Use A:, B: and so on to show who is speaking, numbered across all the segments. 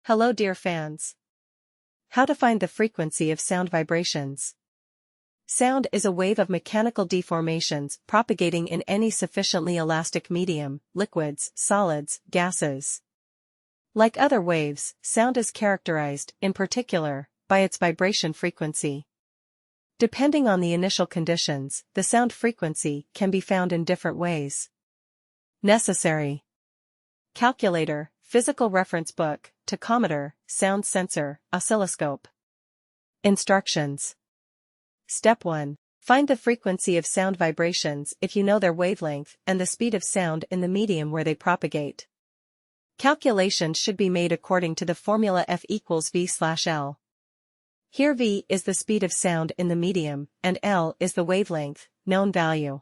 A: Hello dear fans. How to find the frequency of sound vibrations. Sound is a wave of mechanical deformations propagating in any sufficiently elastic medium, liquids, solids, gases. Like other waves, sound is characterized, in particular, by its vibration frequency. Depending on the initial conditions, the sound frequency can be found in different ways. Necessary. Calculator, physical reference book, tachometer, sound sensor, oscilloscope. Instructions. Step 1. Find the frequency of sound vibrations if you know their wavelength and the speed of sound in the medium where they propagate. Calculations should be made according to the formula F equals V/L. Here V is the speed of sound in the medium, and L is the wavelength, known value.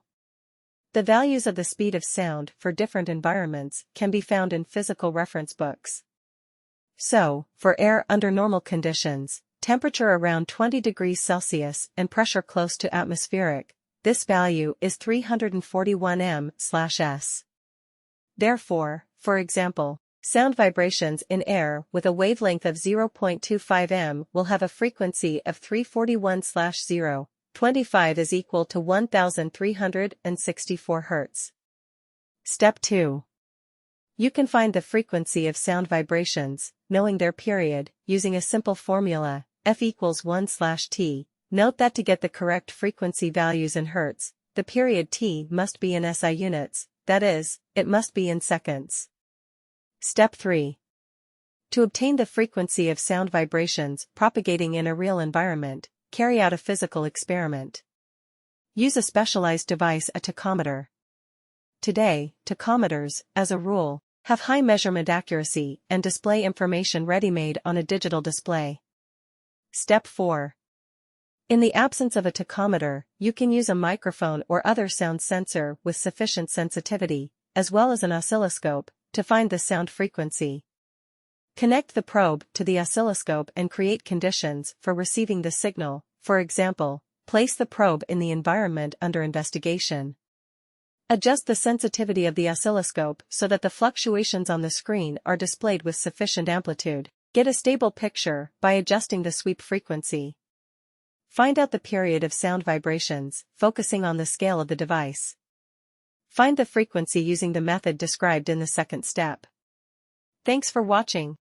A: The values of the speed of sound for different environments can be found in physical reference books. So, for air under normal conditions, temperature around 20 degrees Celsius and pressure close to atmospheric, this value is 341 m/s. Therefore, for example, sound vibrations in air with a wavelength of 0.25 m will have a frequency of 341/0. 25 is equal to 1364 Hz. Step 2. You can find the frequency of sound vibrations, knowing their period, using a simple formula, F equals 1/t. Note that to get the correct frequency values in Hz, the period t must be in SI units, that is, it must be in seconds. Step 3. To obtain the frequency of sound vibrations propagating in a real environment, carry out a physical experiment. Use a specialized device, a tachometer. Today, tachometers, as a rule, have high measurement accuracy and display information ready-made on a digital display. Step 4. In the absence of a tachometer, you can use a microphone or other sound sensor with sufficient sensitivity, as well as an oscilloscope, to find the sound frequency. Connect the probe to the oscilloscope and create conditions for receiving the signal. For example, place the probe in the environment under investigation. Adjust the sensitivity of the oscilloscope so that the fluctuations on the screen are displayed with sufficient amplitude. Get a stable picture by adjusting the sweep frequency. Find out the period of sound vibrations, focusing on the scale of the device. Find the frequency using the method described in the second step. Thanks for watching.